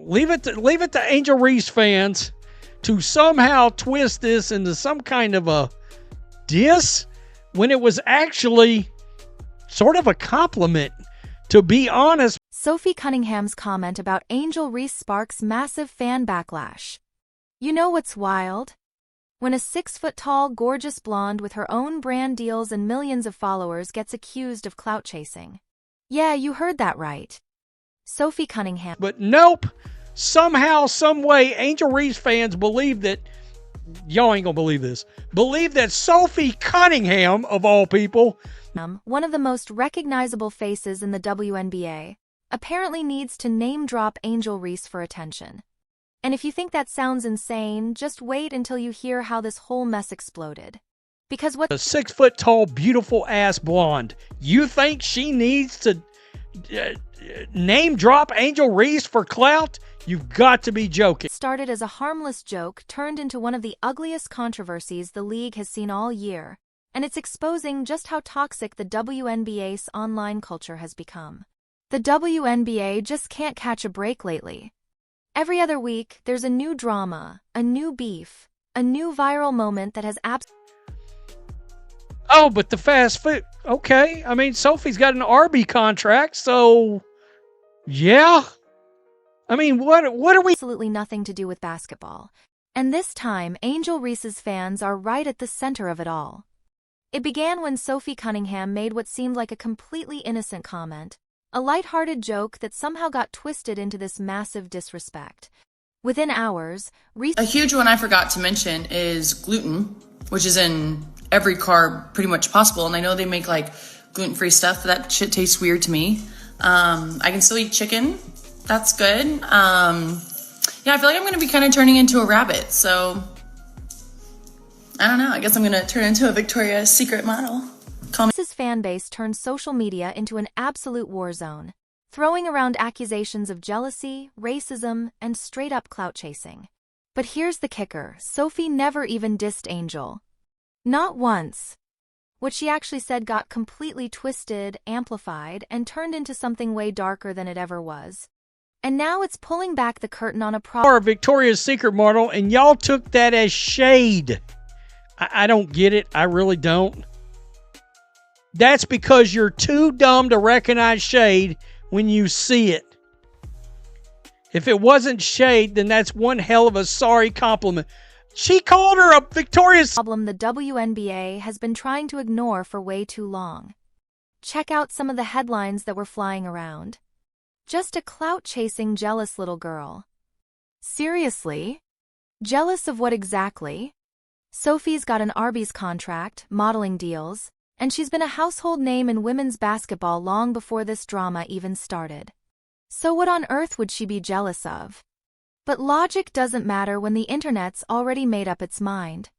Leave it to Angel Reese fans to somehow twist this into some kind of a diss when it was actually sort of a compliment, to be honest. Sophie Cunningham's comment about Angel Reese sparks massive fan backlash. You know what's wild? When a 6-foot-tall, gorgeous blonde with her own brand deals and millions of followers gets accused of clout chasing. Yeah, you heard that right. Sophie Cunningham. But nope. Somehow, some way, Angel Reese fans believe that, y'all ain't gonna believe this, believe that Sophie Cunningham, of all people, one of the most recognizable faces in the WNBA, apparently needs to name-drop Angel Reese for attention. And if you think that sounds insane, just wait until you hear how this whole mess exploded. Because what— a 6-foot-tall, beautiful-ass blonde, you think she needs to name-drop Angel Reese for clout? You've got to be joking. Started as a harmless joke turned into one of the ugliest controversies the league has seen all year, and it's exposing just how toxic the WNBA's online culture has become. The WNBA just can't catch a break lately. Every other week, there's a new drama, a new beef, a new viral moment that has Oh, but the fast food, okay. I mean, Sophie's got an Arby contract, so yeah. I mean, what are we— absolutely nothing to do with basketball. And this time, Angel Reese's fans are right at the center of it all. It began when Sophie Cunningham made what seemed like a completely innocent comment, a lighthearted joke that somehow got twisted into this massive disrespect. Within hours, Reese— a huge one I forgot to mention is gluten, which is in every carb pretty much possible. And I know they make like gluten-free stuff, but that shit tastes weird to me. I can still eat chicken. That's good. Yeah, I feel like I'm going to be kind of turning into a rabbit. So I don't know. I guess I'm going to turn into a Victoria's Secret model. His fan base turned social media into an absolute war zone, throwing around accusations of jealousy, racism, and straight-up clout chasing. But here's the kicker. Sophie never even dissed Angel. Not once. What she actually said got completely twisted, amplified, and turned into something way darker than it ever was. And now it's pulling back the curtain on a Victoria's Secret model, and y'all took that as shade. I don't get it. I really don't. That's because you're too dumb to recognize shade when you see it. If it wasn't shade, then that's one hell of a sorry compliment. She called her a Victoria's— problem the WNBA has been trying to ignore for way too long. Check out some of the headlines that were flying around. Just a clout-chasing, jealous little girl. Seriously? Jealous of what exactly? Sophie's got an Arby's contract, modeling deals, and she's been a household name in women's basketball long before this drama even started. So what on earth would she be jealous of? But logic doesn't matter when the internet's already made up its mind.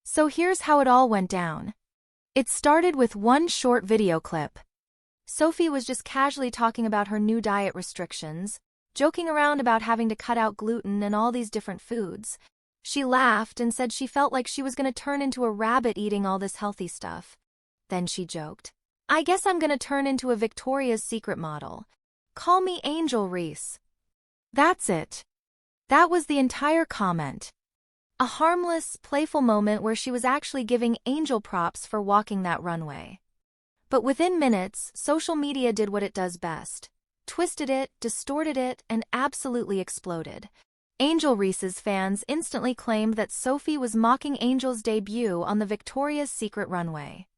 So here's how it all went down. It started with one short video clip. Sophie was just casually talking about her new diet restrictions, joking around about having to cut out gluten and all these different foods. She laughed and said she felt like she was going to turn into a rabbit eating all this healthy stuff. Then she joked, "I guess I'm going to turn into a Victoria's Secret model. Call me Angel Reese." That's it. That was the entire comment. A harmless, playful moment where she was actually giving Angel props for walking that runway. But within minutes, social media did what it does best. Twisted it, distorted it, and absolutely exploded. Angel Reese's fans instantly claimed that Sophie was mocking Angel's debut on the Victoria's Secret runway.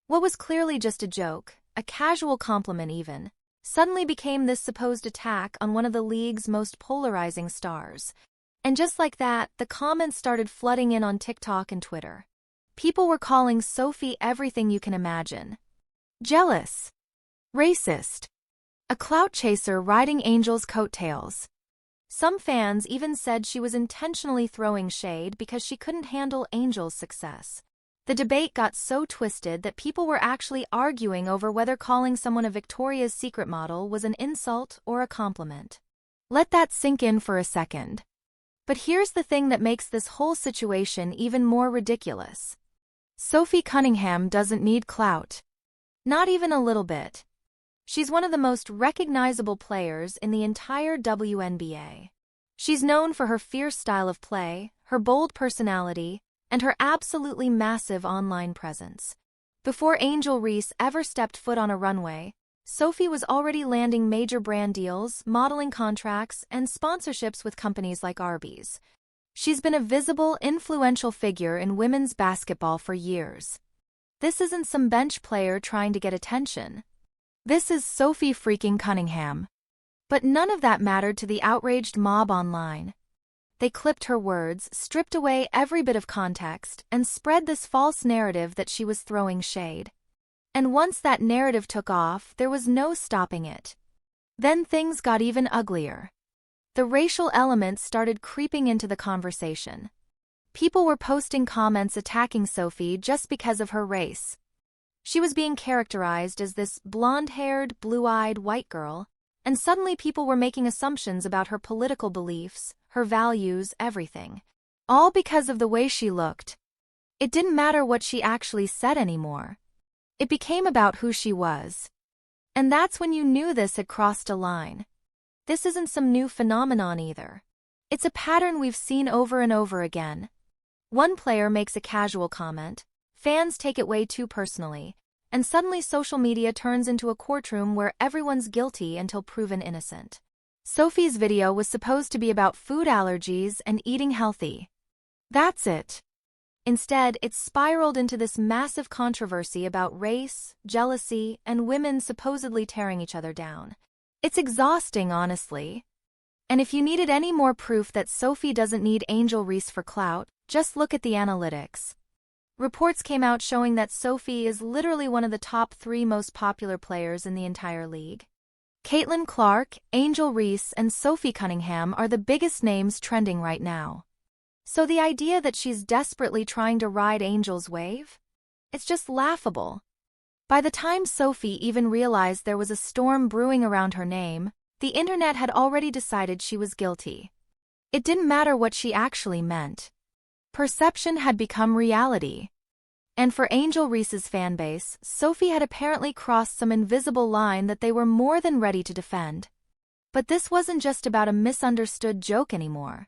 What was clearly just a joke, a casual compliment even, suddenly became this supposed attack on one of the league's most polarizing stars. And just like that, the comments started flooding in on TikTok and Twitter. People were calling Sophie everything you can imagine. Jealous. Racist. A clout chaser riding Angel's coattails. Some fans even said she was intentionally throwing shade because she couldn't handle Angel's success. The debate got so twisted that people were actually arguing over whether calling someone a Victoria's Secret model was an insult or a compliment. Let that sink in for a second. But here's the thing that makes this whole situation even more ridiculous. Sophie Cunningham doesn't need clout. Not even a little bit. She's one of the most recognizable players in the entire WNBA. She's known for her fierce style of play, her bold personality, and her absolutely massive online presence. Before Angel Reese ever stepped foot on a runway, Sophie was already landing major brand deals, modeling contracts, and sponsorships with companies like Arby's. She's been a visible, influential figure in women's basketball for years. This isn't some bench player trying to get attention. This is Sophie freaking Cunningham. But none of that mattered to the outraged mob online. They clipped her words, stripped away every bit of context, and spread this false narrative that she was throwing shade. And once that narrative took off, there was no stopping it. Then things got even uglier. The racial element started creeping into the conversation. People were posting comments attacking Sophie just because of her race. She was being characterized as this blonde-haired, blue-eyed white girl, and suddenly people were making assumptions about her political beliefs, her values, everything. All because of the way she looked. It didn't matter what she actually said anymore. It became about who she was. And that's when you knew this had crossed a line. This isn't some new phenomenon either. It's a pattern we've seen over and over again. One player makes a casual comment, fans take it way too personally, and suddenly social media turns into a courtroom where everyone's guilty until proven innocent. Sophie's video was supposed to be about food allergies and eating healthy. That's it. Instead, it spiraled into this massive controversy about race, jealousy, and women supposedly tearing each other down. It's exhausting, honestly. And if you needed any more proof that Sophie doesn't need Angel Reese for clout, just look at the analytics. Reports came out showing that Sophie is literally one of the top 3 most popular players in the entire league. Caitlin Clark, Angel Reese, and Sophie Cunningham are the biggest names trending right now. So the idea that she's desperately trying to ride Angel's wave? It's just laughable. By the time Sophie even realized there was a storm brewing around her name, the internet had already decided she was guilty. It didn't matter what she actually meant. Perception had become reality. And for Angel Reese's fanbase, Sophie had apparently crossed some invisible line that they were more than ready to defend. But this wasn't just about a misunderstood joke anymore.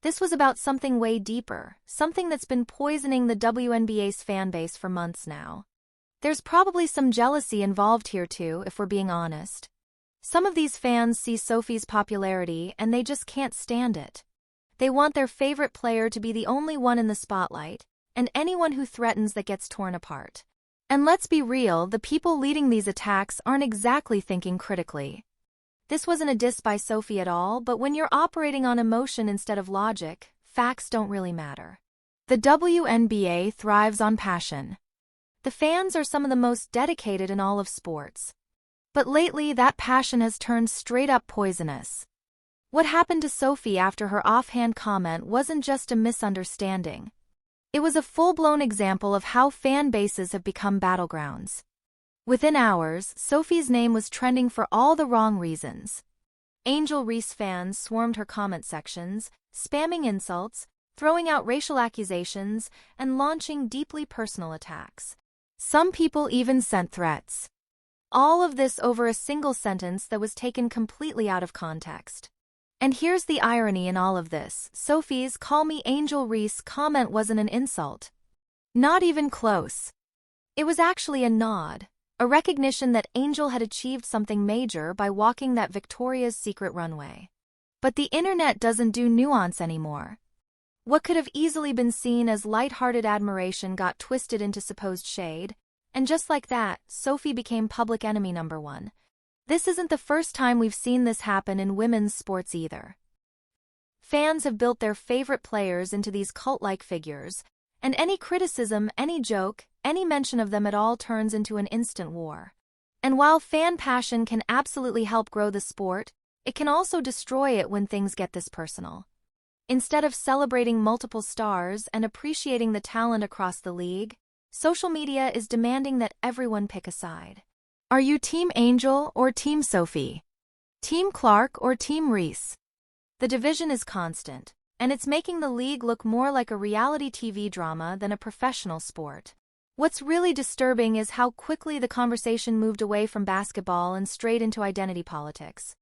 This was about something way deeper, something that's been poisoning the WNBA's fanbase for months now. There's probably some jealousy involved here too, if we're being honest. Some of these fans see Sophie's popularity and they just can't stand it. They want their favorite player to be the only one in the spotlight, and anyone who threatens that gets torn apart. And let's be real, the people leading these attacks aren't exactly thinking critically. This wasn't a diss by Sophie at all, but when you're operating on emotion instead of logic, facts don't really matter. The WNBA thrives on passion. The fans are some of the most dedicated in all of sports. But lately, that passion has turned straight up poisonous. What happened to Sophie after her offhand comment wasn't just a misunderstanding. It was a full-blown example of how fan bases have become battlegrounds. Within hours, Sophie's name was trending for all the wrong reasons. Angel Reese fans swarmed her comment sections, spamming insults, throwing out racial accusations, and launching deeply personal attacks. Some people even sent threats. All of this over a single sentence that was taken completely out of context. And here's the irony in all of this. Sophie's "Call Me Angel Reese" comment wasn't an insult. Not even close. It was actually a nod, a recognition that Angel had achieved something major by walking that Victoria's Secret runway. But the internet doesn't do nuance anymore. What could have easily been seen as light-hearted admiration got twisted into supposed shade, and just like that, Sophie became public enemy number 1. This isn't the first time we've seen this happen in women's sports either. Fans have built their favorite players into these cult-like figures, and any criticism, any joke, any mention of them at all turns into an instant war. And while fan passion can absolutely help grow the sport, it can also destroy it when things get this personal. Instead of celebrating multiple stars and appreciating the talent across the league, social media is demanding that everyone pick a side. Are you Team Angel or Team Sophie? Team Clark or Team Reese? The division is constant, and it's making the league look more like a reality TV drama than a professional sport. What's really disturbing is how quickly the conversation moved away from basketball and straight into identity politics.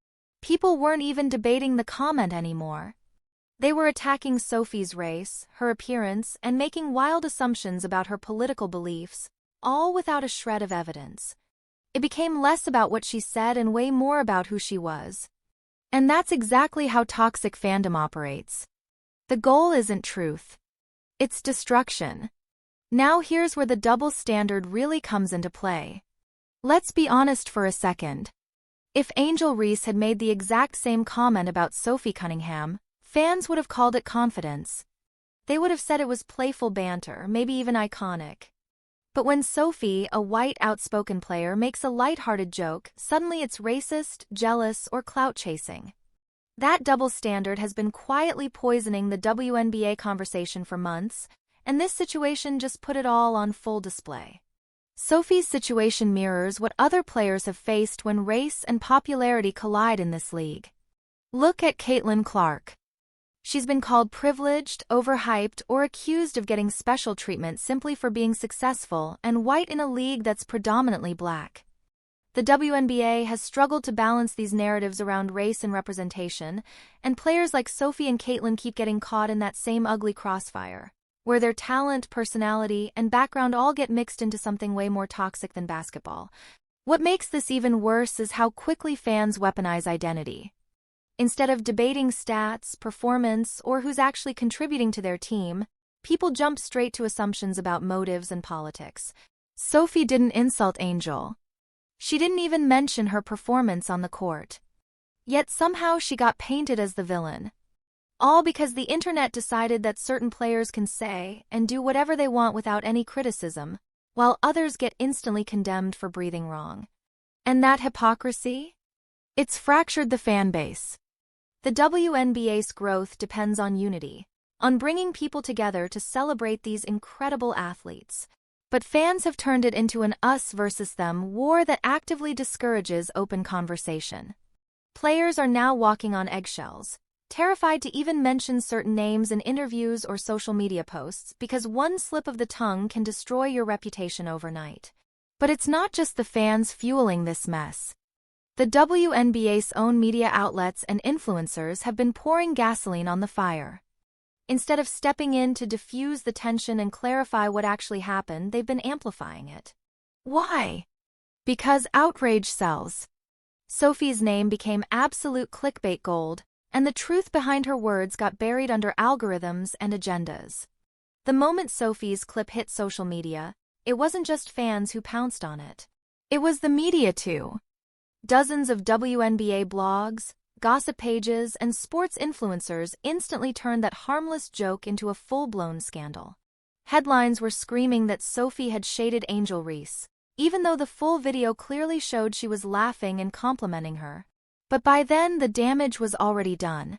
People weren't even debating the comment anymore, They were attacking Sophie's race, her appearance, and making wild assumptions about her political beliefs, all without a shred of evidence. It became less about what she said and way more about who she was. And that's exactly how toxic fandom operates. The goal isn't truth. It's destruction. Now here's where the double standard really comes into play. Let's be honest for a second. If Angel Reese had made the exact same comment about Sophie Cunningham, fans would have called it confidence. They would have said it was playful banter, maybe even iconic. But when Sophie, a white outspoken player, makes a lighthearted joke, suddenly it's racist, jealous, or clout-chasing. That double standard has been quietly poisoning the WNBA conversation for months, and this situation just put it all on full display. Sophie's situation mirrors what other players have faced when race and popularity collide in this league. Look at Caitlin Clark. She's been called privileged, overhyped, or accused of getting special treatment simply for being successful and white in a league that's predominantly black. The WNBA has struggled to balance these narratives around race and representation, and players like Sophie and Caitlin keep getting caught in that same ugly crossfire, where their talent, personality, and background all get mixed into something way more toxic than basketball. What makes this even worse is how quickly fans weaponize identity. Instead of debating stats, performance, or who's actually contributing to their team, people jump straight to assumptions about motives and politics. Sophie didn't insult Angel. She didn't even mention her performance on the court. Yet somehow she got painted as the villain. All because the internet decided that certain players can say and do whatever they want without any criticism, while others get instantly condemned for breathing wrong. And that hypocrisy? It's fractured the fan base. The WNBA's growth depends on unity, on bringing people together to celebrate these incredible athletes. But fans have turned it into an us versus them war that actively discourages open conversation. Players are now walking on eggshells, terrified to even mention certain names in interviews or social media posts because one slip of the tongue can destroy your reputation overnight. But it's not just the fans fueling this mess. The WNBA's own media outlets and influencers have been pouring gasoline on the fire. Instead of stepping in to diffuse the tension and clarify what actually happened, they've been amplifying it. Why? Because outrage sells. Sophie's name became absolute clickbait gold, and the truth behind her words got buried under algorithms and agendas. The moment Sophie's clip hit social media, it wasn't just fans who pounced on it. It was the media too. Dozens of WNBA blogs, gossip pages, and sports influencers instantly turned that harmless joke into a full-blown scandal. Headlines were screaming that Sophie had shaded Angel Reese, even though the full video clearly showed she was laughing and complimenting her. But by then, the damage was already done.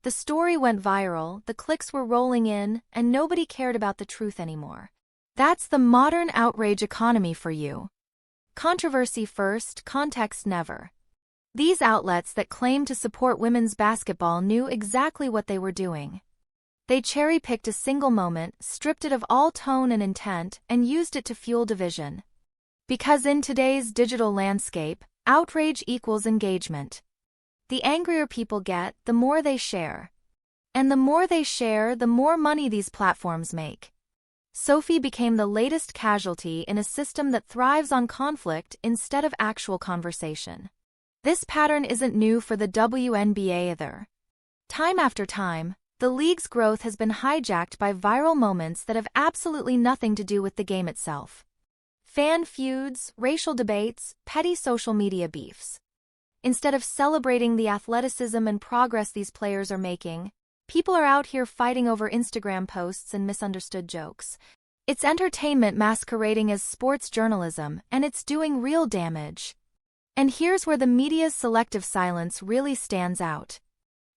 The story went viral, the clicks were rolling in, and nobody cared about the truth anymore. That's the modern outrage economy for you. Controversy first, context never. These outlets that claim to support women's basketball knew exactly what they were doing. They cherry-picked a single moment, stripped it of all tone and intent, and used it to fuel division. Because in today's digital landscape, outrage equals engagement. The angrier people get, the more they share. And the more they share, the more money these platforms make. Sophie became the latest casualty in a system that thrives on conflict instead of actual conversation. This pattern isn't new for the WNBA either. Time after time, the league's growth has been hijacked by viral moments that have absolutely nothing to do with the game itself. Fan feuds, racial debates, petty social media beefs. Instead of celebrating the athleticism and progress these players are making, people are out here fighting over Instagram posts and misunderstood jokes. It's entertainment masquerading as sports journalism, and it's doing real damage. And here's where the media's selective silence really stands out.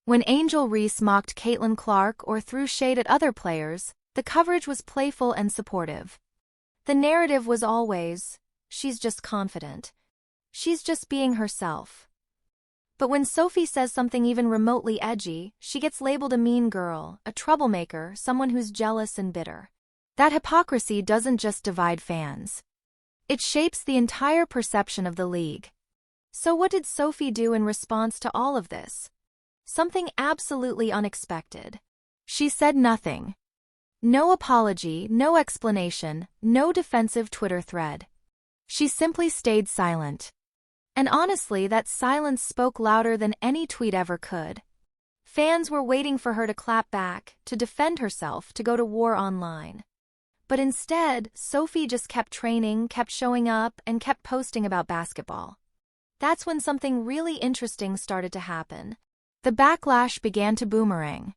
When Angel Reese mocked Caitlin Clark or threw shade at other players, the coverage was playful and supportive. The narrative was always, she's just confident. She's just being herself. But when Sophie says something even remotely edgy, she gets labeled a mean girl, a troublemaker, someone who's jealous and bitter. That hypocrisy doesn't just divide fans. It shapes the entire perception of the league. So what did Sophie do in response to all of this? Something absolutely unexpected. She said nothing. No apology, no explanation, no defensive Twitter thread. She simply stayed silent. And honestly, that silence spoke louder than any tweet ever could. Fans were waiting for her to clap back, to defend herself, to go to war online. But instead, Sophie just kept training, kept showing up, and kept posting about basketball. That's when something really interesting started to happen. The backlash began to boomerang.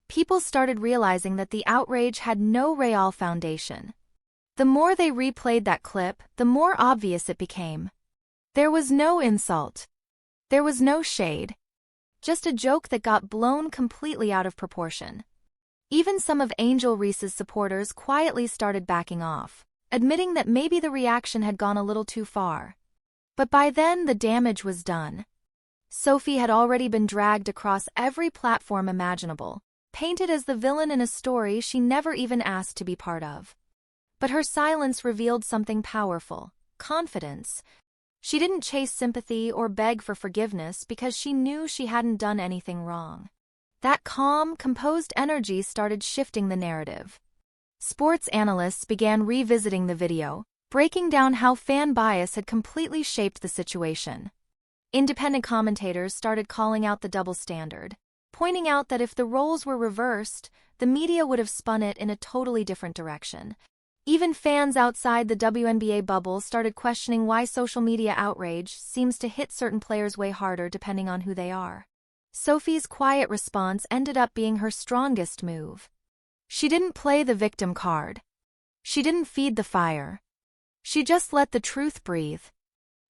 People started realizing that the outrage had no real foundation. The more they replayed that clip, the more obvious it became. There was no insult. There was no shade. Just a joke that got blown completely out of proportion. Even some of Angel Reese's supporters quietly started backing off, admitting that maybe the reaction had gone a little too far. But by then, the damage was done. Sophie had already been dragged across every platform imaginable, painted as the villain in a story she never even asked to be part of. But her silence revealed something powerful: confidence. She didn't chase sympathy or beg for forgiveness because she knew she hadn't done anything wrong. That calm, composed energy started shifting the narrative. Sports analysts began revisiting the video, breaking down how fan bias had completely shaped the situation. Independent commentators started calling out the double standard, pointing out that if the roles were reversed, the media would have spun it in a totally different direction. Even fans outside the WNBA bubble started questioning why social media outrage seems to hit certain players way harder depending on who they are. Sophie's quiet response ended up being her strongest move. She didn't play the victim card. She didn't feed the fire. She just let the truth breathe.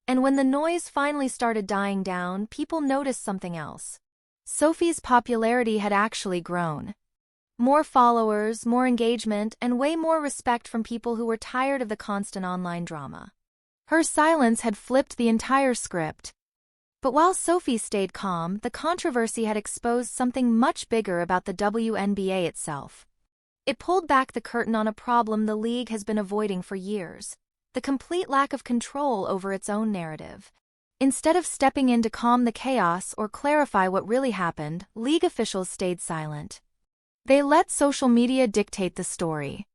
And when the noise finally started dying down, people noticed something else. Sophie's popularity had actually grown. More followers, more engagement, and way more respect from people who were tired of the constant online drama. Her silence had flipped the entire script. But while Sophie stayed calm, the controversy had exposed something much bigger about the WNBA itself. It pulled back the curtain on a problem the league has been avoiding for years: the complete lack of control over its own narrative. Instead of stepping in to calm the chaos or clarify what really happened, league officials stayed silent. They let social media dictate the story.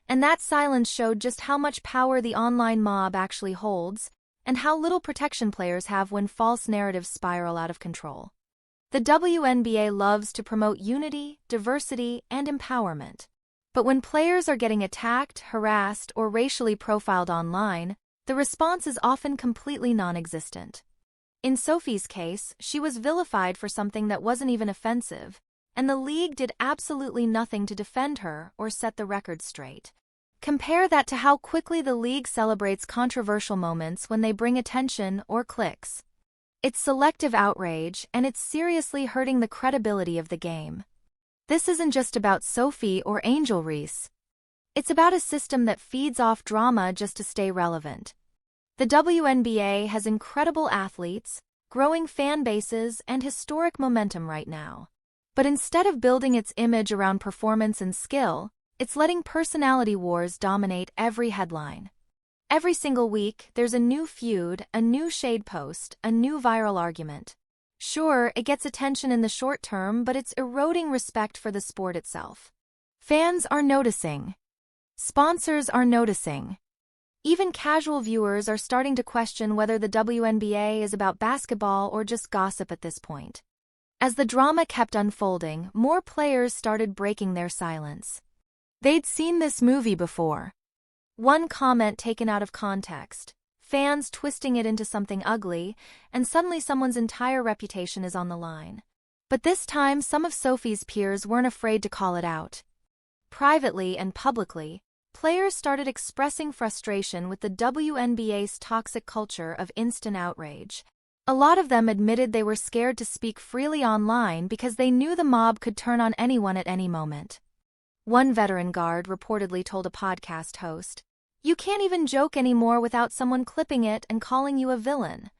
And that silence showed just how much power the online mob actually holds, and how little protection players have when false narratives spiral out of control. The WNBA loves to promote unity, diversity, and empowerment. But when players are getting attacked, harassed, or racially profiled online, the response is often completely non-existent. In Sophie's case, she was vilified for something that wasn't even offensive, and the league did absolutely nothing to defend her or set the record straight. Compare that to how quickly the league celebrates controversial moments when they bring attention or clicks. It's selective outrage, and it's seriously hurting the credibility of the game. This isn't just about Sophie or Angel Reese. It's about a system that feeds off drama just to stay relevant. The WNBA has incredible athletes, growing fan bases, and historic momentum right now. But instead of building its image around performance and skill, it's letting personality wars dominate every headline. Every single week, there's a new feud, a new shade post, a new viral argument. Sure, it gets attention in the short term, but it's eroding respect for the sport itself. Fans are noticing. Sponsors are noticing. Even casual viewers are starting to question whether the WNBA is about basketball or just gossip at this point. As the drama kept unfolding, more players started breaking their silence. They'd seen this movie before. One comment taken out of context, fans twisting it into something ugly, and suddenly someone's entire reputation is on the line. But this time, some of Sophie's peers weren't afraid to call it out. Privately and publicly, players started expressing frustration with the WNBA's toxic culture of instant outrage. A lot of them admitted they were scared to speak freely online because they knew the mob could turn on anyone at any moment. One veteran guard reportedly told a podcast host, "You can't even joke anymore without someone clipping it and calling you a villain."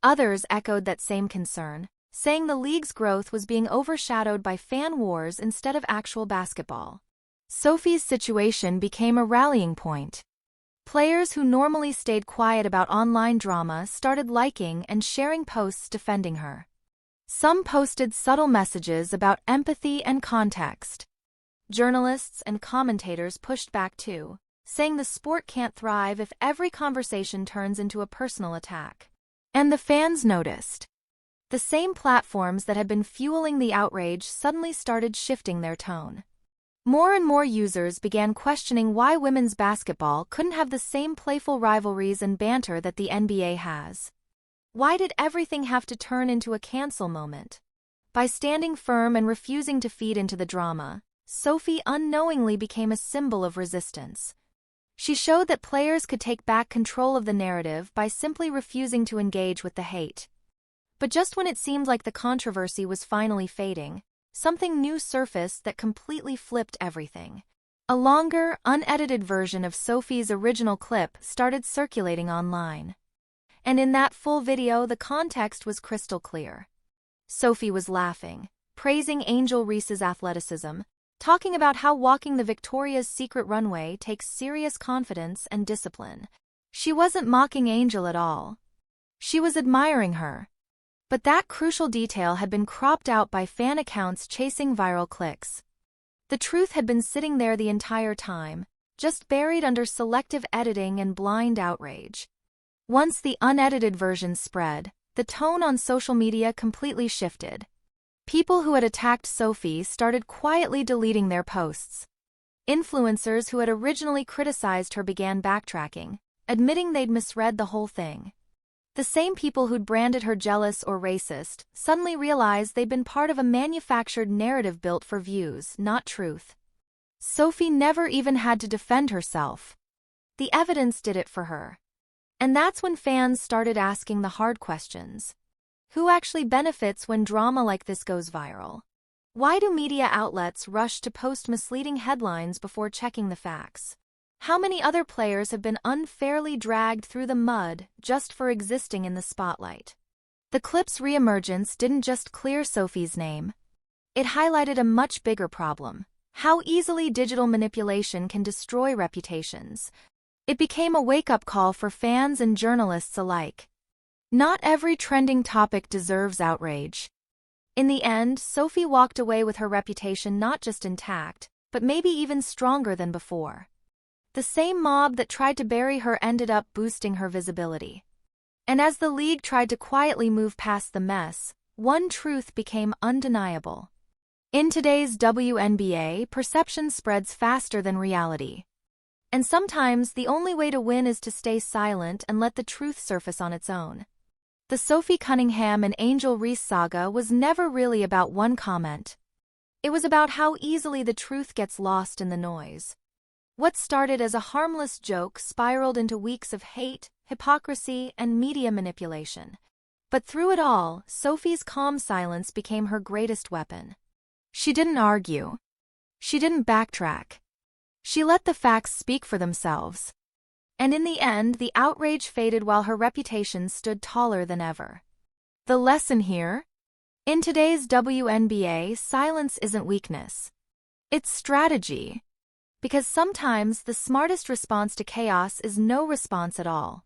Others echoed that same concern, saying the league's growth was being overshadowed by fan wars instead of actual basketball. Sophie's situation became a rallying point. Players who normally stayed quiet about online drama started liking and sharing posts defending her. Some posted subtle messages about empathy and context. Journalists and commentators pushed back too, saying the sport can't thrive if every conversation turns into a personal attack. And the fans noticed. The same platforms that had been fueling the outrage suddenly started shifting their tone. More and more users began questioning why women's basketball couldn't have the same playful rivalries and banter that the NBA has. Why did everything have to turn into a cancel moment? By standing firm and refusing to feed into the drama, Sophie unknowingly became a symbol of resistance. She showed that players could take back control of the narrative by simply refusing to engage with the hate. But just when it seemed like the controversy was finally fading, something new surfaced that completely flipped everything. A longer, unedited version of Sophie's original clip started circulating online. And in that full video, the context was crystal clear. Sophie was laughing, praising Angel Reese's athleticism, talking about how walking the Victoria's Secret runway takes serious confidence and discipline. She wasn't mocking Angel at all. She was admiring her. But that crucial detail had been cropped out by fan accounts chasing viral clicks. The truth had been sitting there the entire time, just buried under selective editing and blind outrage. Once the unedited version spread, the tone on social media completely shifted. People who had attacked Sophie started quietly deleting their posts. Influencers who had originally criticized her began backtracking, admitting they'd misread the whole thing. The same people who'd branded her jealous or racist suddenly realized they'd been part of a manufactured narrative built for views, not truth. Sophie never even had to defend herself. The evidence did it for her. And that's when fans started asking the hard questions. Who actually benefits when drama like this goes viral? Why do media outlets rush to post misleading headlines before checking the facts? How many other players have been unfairly dragged through the mud just for existing in the spotlight? The clip's reemergence didn't just clear Sophie's name. It highlighted a much bigger problem: how easily digital manipulation can destroy reputations. It became a wake-up call for fans and journalists alike. Not every trending topic deserves outrage. In the end, Sophie walked away with her reputation not just intact, but maybe even stronger than before. The same mob that tried to bury her ended up boosting her visibility. And as the league tried to quietly move past the mess, one truth became undeniable. In today's WNBA, perception spreads faster than reality. And sometimes the only way to win is to stay silent and let the truth surface on its own. The Sophie Cunningham and Angel Reese saga was never really about one comment. It was about how easily the truth gets lost in the noise. What started as a harmless joke spiraled into weeks of hate, hypocrisy, and media manipulation. But through it all, Sophie's calm silence became her greatest weapon. She didn't argue. She didn't backtrack. She let the facts speak for themselves. And in the end, the outrage faded while her reputation stood taller than ever. The lesson here? In today's WNBA, silence isn't weakness. It's strategy. Because sometimes the smartest response to chaos is no response at all.